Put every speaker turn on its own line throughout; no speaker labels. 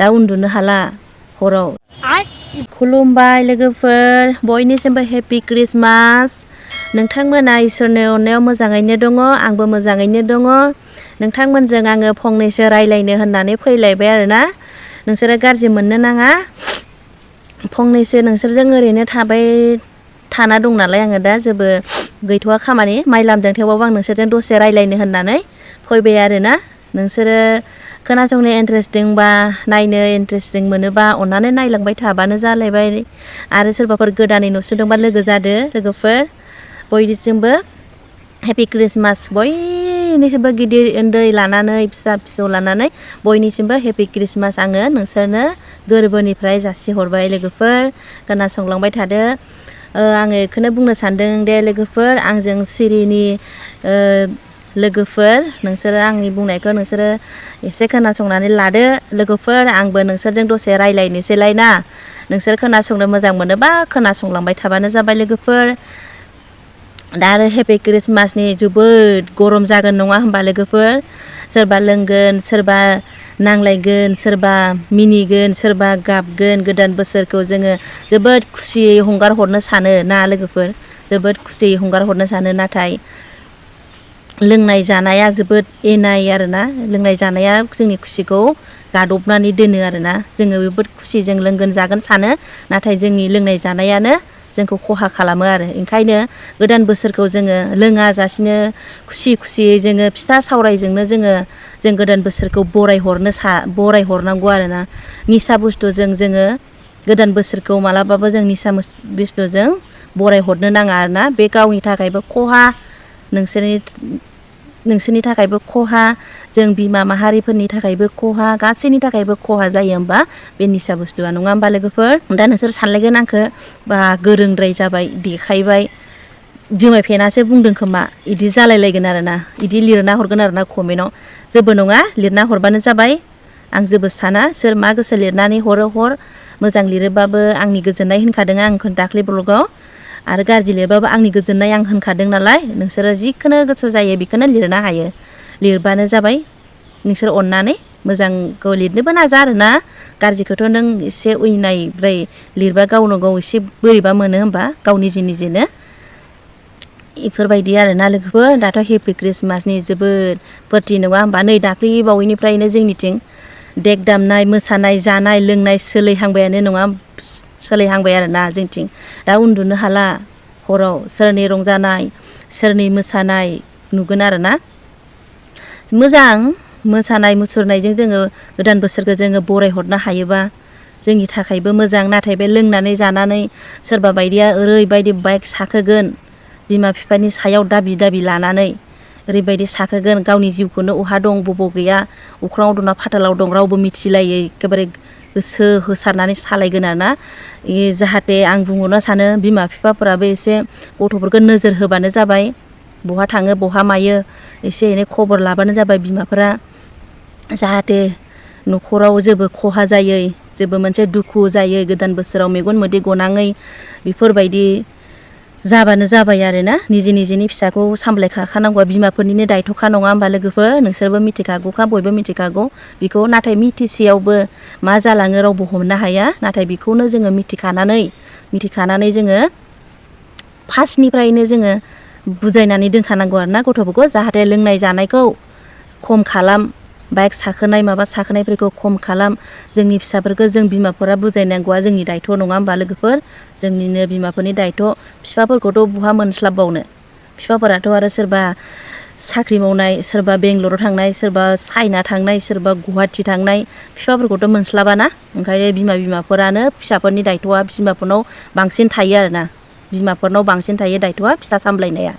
दा उन्दुनो हाला हराव खुलुमबाय लोगोफोर बयनिसिमबो हेपि क्रिसमास नोंथांमोना इसोरनि अननायाव मोजाङैनो दङ आंबो मोजाङैनो दङ नोंथांमोनजों आङो फंनैसो रायलायनो होननानै फैलायबाय आरोना नोंसोरो गाज्रि मोननो नाङा फंनैसो नोंसोरजों ओरैनो थाना दं नालाय आङो दा जेबो गैथ'वा खामानि माइ लामदों थेवबाबो आं नोंसोरजों दसे रायलायनो होननानै फैबाय आरोना नोंसोरो खोनासंनो इन्टारेस्टिंबा नायनो इन्टारेस्टिं मोनोबा अन्नानै नायलांबाय थाबानो जालायबाय आरो सोरबाफोर गोदानै नुसुदोंबा लोगो जादो लोगोफोर बयनिसिमबो हेपि क्रिसमास बयनिसिमबो गिदिर उन्दै लानानै फिसा फिसौ लानानै बयनिसिमबो हेपि क्रिसमास आङो नोंसोरनो गोरबोनिफ्राय जासिहरबाय लोगोफोर खोनासंलांबाय थादो आङो बेखौनो बुंनो सानदों दे लोगोफोर आंजों सिरिनि लोगोफोर नोंसोरो आंनि बुंनायखौ नोंसोरो एसे खोनासंनानै लादो लोगोफोर आंबो नोंसोरजों दसे रायलायनोसैलाय ना नोंसोर खोनासंनो मोजां मोनोबा खोनासंलांबाय थाबानो जाबाय लोगोफोर दा आरो हेपि क्रिसमासनि जोबोद गरम जागोन नङा होमबा लोगोफोर सोरबा लोंगोन सोरबा नांलायगोन सोरबा मिनिगोन सोरबा गाबगोन गोदान बोसोरखौ जोङो जोबोद खुसियै हंगार हरनो सानो ना लोगोफोर जोबोद खुसियै हंगार हरनो सानो नाथाय लोंनाय जानाया जोबोद एनाय आरोना लोंनाय जानाया जोंनि खुसिखौ गादबनानै दोनो आरोना जोङो जोबोद खुसिजों लोंगोन जागोन सानो नाथाय जोंनि लोंनाय जानायानो जोंखौ खहा खालामो आरो ओंखायनो गोदान बोसोरखौ जोङो लोङा जासिनो खुसि खुसियै जोङो फिथा सावरायजोंनो जों गोदान बोसोरखौ बरायहरनांगौ आरोना निसा बुस्थुजों जोङो गोदान बोसोरखौ मालाबाबो जों निसा बुस्थुजों बरायहरनो नाङा आरोना बे गावनि थाखायबो खहा नोंसोरनि थाखायबो खहा जों बिमा माहारिफोरनि थाखायबो खहा गासैनि थाखायबो खहा जायो होमबा बे निसा बुस्थुआ नङा होमबा लोगोफोर दा नोंसोर सानलायगोन आंखौ बा गोरोंद्राय जाबाय देखायबाय जुमाय फेनासो बुंदों खोमा इदि जालायलायगोन आरोना इदि लिरना हरगोन आरोना कमेन्टआव जेबो नङा लिरना हरबानो जाबाय आं जेबो साना सोर मा गोसो लिरनानै हर मोजां लिरोबाबो आंनि गोजोननाय होनखादों आं दाख्लै ब्लगाव आरो गाज्रि लिरबाबो आंनि गोजोननाय आं होनखादों नालाय नोंसोरो जिखौनो गोसो जायो बेखौनो लिरनो हायो लिरबानो जाबाय नोंसोर अननानै मोजांखौ लिरनोबो नाजा आरोना गाज्रिखौथ' नों एसे उयनायद्राय लिरबा गावनो गाव एसे बोरैबा मोनो होमबा गाव निजेनो इफोरबायदि आरोना लोगोफोर दाथ' हेपि क्रिसमासनि जोबोद फोरथि नङा होमबा नै दाख्लै बावैनिफ्रायनो जोंनिथिं देक दामनाय मोसानाय जानाय लोंनाय सोलिहांबाय आरोना जोंथिं दा उन्दुनो हाला हराव सोरनि रंजानाय सोरनि मोसानाय नुगोन आरोना मोजां मोसानाय मुसुरनायजों जोङो गोदान बोसोरखौ जोङो बरायहरनो हायोबा जोंनि थाखायबो मोजां नाथाय बे लोंनानै जानानै सोरबा बायदिया ओरैबायदि बाइक साखोगोन बिमा बिफानि सायाव दाबि लानानै ओरैबायदि साखोगोन गावनि जिउखौनो अहा दं बबाव गैया अख्राङाव दंना फातालाव दं रावबो मिथिलायै एखेबारे गोसो होसारनानै सालायगोन आरोना जाहाथे आं बुंहरनो सानो बिमा बिफाफोराबो एसे गथ'फोरखौ नोजोर होबानो जाबाय बहा थाङो बहा मायो एसे एनै खबर लाबानो जाबाय बिमाफोरा जाहाथे न'खराव जेबो खहा जायै जेबो मोनसे दुखु जायै गोदान बोसोराव मेगन मोदै गनाङै बेफोरबायदि जाबानो जाबाय आरोना निजेनि फिसाखौ सामलायखानांगौआ बिमाफोरनिनो दायथ'खा नङा होमबा लोगोफोर नोंसोरबो मिथिखागौखा बयबो मिथिखागौ बेखौ नाथाय मिथिसेयावबो मा जालाङो रावबो हमनो हाया नाथाय बेखौनो जोङो मिथिखानानै जोङो फार्स्टनिफ्रायनो जोङो बुजायनानै दोनखानांगौ आरोना गथ'फोरखौ जाहाथे लोंनाय जानायखौ खम खालाम बाइक साखोनाय माबा साखोनायफोरखौ खम खालाम जोंनि फिसाफोरखौ जों बिमाफोरा बुजायनांगौआ जोंनि दायथ' नङा होमबा लोगोफोर जोंनिनो बिमाफोरनि दायथ' बिफाफोरखौथ' बहा मोनस्लाबबावनो बिफाफोराथ' आरो सोरबा साख्रि मावनाय सोरबा बेंगलराव थांनाय सोरबा चाइना थांनाय सोरबा गुवाहाटि थांनाय बिफाफोरखौथ' मोनस्लाबाना ओंखायनो बिमाफोरानो फिसाफोरनि दायथ'आ बिमाफोरनाव बांसिन थायो आरोना बिमाफोरनाव बांसिन थायो दायथ'आ फिसा सामलायनाया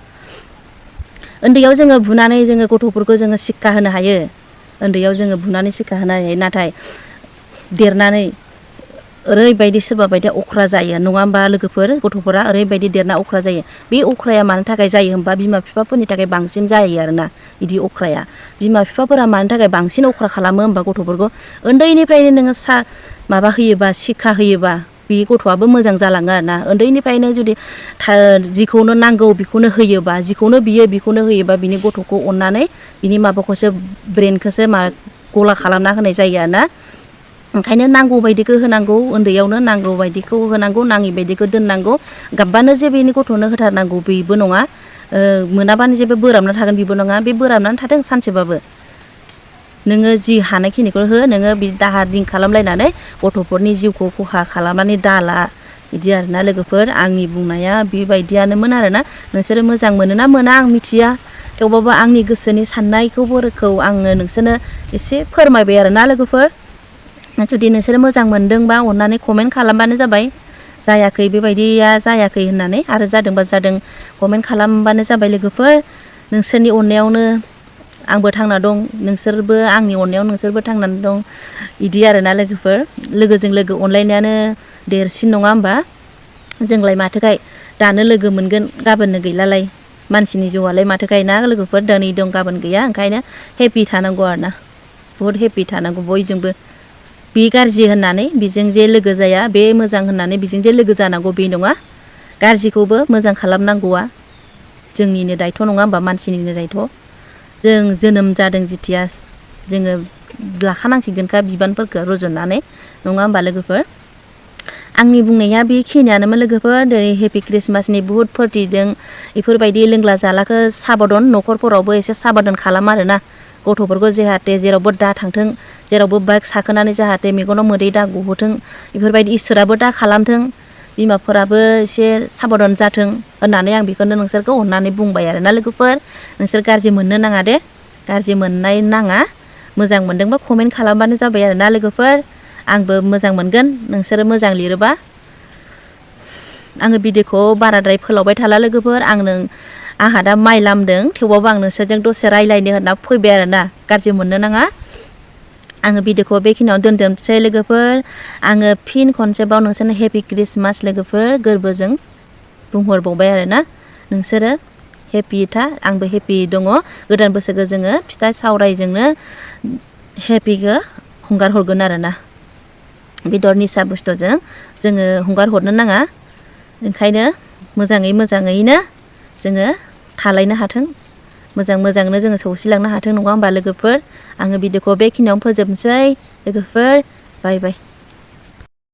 उन्दैयाव जोङो बुनानै जोङो गथ'फोरखौ जोङो सिक्खा होनो हायो उन्दैयाव जोङो बुनानै सिक्खा होनो हायो नाथाय देरनानै ओरैबायदि सोरबा बायदिया अख्रा जायो नङा होमबा लोगोफोर गथ'फोरा ओरैबायदि देरना अख्रा जायो बे अख्राया मानो थाखाय जायो होमबा बिमा बिफाफोरनि थाखाय बांसिन जायो आरोना बिदि अख्राया बिमा बिफाफोरा मानो थाखाय बांसिन अख्रा खालामो होमबा गथ'फोरखौ उन्दैनिफ्रायनो नोङो माबा होयोबा सिक्खा होयोबा बे गथ'आबो मोजां जालाङो आरोना उन्दैनिफ्रायनो जुदि जिखौनो नांगौ बेखौनो होयोबा जिखौनो बियो बेखौनो होयोबा बिनि गथ'खौ अननानै बिनि माबाखौसो ब्रेनखौसो गला खालामना होनाय जायो आरोना ओंखायनो नांगौ बायदिखौ होनांगौ उन्दैयावनो नांगौ बायदिखौ होनांगौ नाङि बायदिखौ दोननांगौ गाबबानो जे बेनि गथ'नो होथारनांगौ बेबो नङा मोनाबानो जेबो बोराबना थागोन बेबो नङा बे बोराबनानै थाथों सानसेबाबो नोङो जि हानायखिनिखौ हो नोङो बि दाहार रिं खालामलायनानै गथ'फोरनि जिउखौ खहा खालामनानै दाला बिदि आरोना लोगोफोर आंनि बुंनाया बेबायदियानोमोन आरोना नोंसोरो मोजां मोनोना मोना आं मिथिया थेवबाबो आंनि गोसोनि साननायखौफोरखौ आङो नोंसोरनो एसे फोरमायबाय आरोना लोगोफोर जुदि नोंसोरो मोजां मोनदोंबा अननानै कमेन्ट खालामबानो जाबाय जायाखै बेबायदिया जायाखै होननानै आरो जादोंबा जादों कमेन्ट खालामबानो जाबाय लोगोफोर नोंसोरनि अननायावनो आंबो थांना दं नोंसोरबो आंनि अननायाव नोंसोरबो थांनानै दं इदि आरोना लोगोफोर लोगोजों लोगो अनलायनायानो देरसिन नङा होमबा जोंलाय माथोखाय दानो लोगो मोनगोन गाबोननो गैलालाय मानसिनि जिउआलाय माथोखाय ना लोगोफोर दिनै दं गाबोन गैया ओंखायनो हेपि थानांगौ आरोना बुहुद हेपि थानांगौ बयजोंबो बे गाज्रि होननानै बेजों जे लोगो जाया बे मोजां होननानै बेजों जे लोगो जानांगौ बे नङा गाज्रिखौबो मोजां खालामनांगौआ जोंनिनो दायथ' नङा होमबा मानसिनिनो दायथ' जों जोनोम जादों जिथिया जोङो लाखानांसिगोनखा बिबानफोरखौ रुजुननानै नङा होमबा लोगोफोर आंनि बुंनाया बेखिनियानोमोन लोगोफोर दिनै हेपि ख्रिस्टमासनि बुहुद फुरथिजों बेफोरबायदि लोंला जालाखौ साबधान न'खरफोरावबो एसे साबधान खालाम आरोना गथ'फोरखौ जाहाथे जेरावबो दा थांथों जेरावबो बाइक साखोनानै जाहाथे मेगनाव मोदै दा गहोथों बेफोरबायदि इसोराबो दा खालामथों बिमाफोराबो एसे साबधान जाथों होननानै आं बेखौनो नोंसोरखौ अननानै बुंबाय आरोना लोगोफोर नोंसोर गाज्रि मोननो नाङा दे गाज्रि मोननाय नाङा मोजां मोनदोंबा कमेन्ट खालामबानो जाबाय आरोना लोगोफोर आंबो मोजां मोनगोन नोंसोरो मोजां लिरोबा आङो भिडिअखौ बाराद्राय फोलावबाय थाला लोगोफोर आंहा दा माइ लामदों थेवबाबो आं नोंसोरजों दसे रायज्लायनो होनना फैबाय आरोना गाज्रि मोननो नाङा आङो भिडिअखौ बेखिनियाव दोनथ'नोसै लोगोफोर आङो फिन खनसेबाव नोंसोरनो हेपि ख्रिस्टमास लोगोफोर गोरबोजों बुंहरबावबाय आरोना नोंसोरो हेपि था आंबो हेपि दङ गोदान बोसोरखौ जोङो फिथा सावरायजोंनो हेपिखौ हंगार हरगोन आरोना बेदर निसा बुस्थुजों जोङो हंगार हरनो नाङा ओंखायनो मोजाङैनो जोङो थालायनो हाथों मोजांनो जोङो सौसिलांनो हाथों नङा होमबा लोगोफोर आङो भिडिअखौ बेखिनियावनो फोजोबनोसै लोगोफोर बाय बाय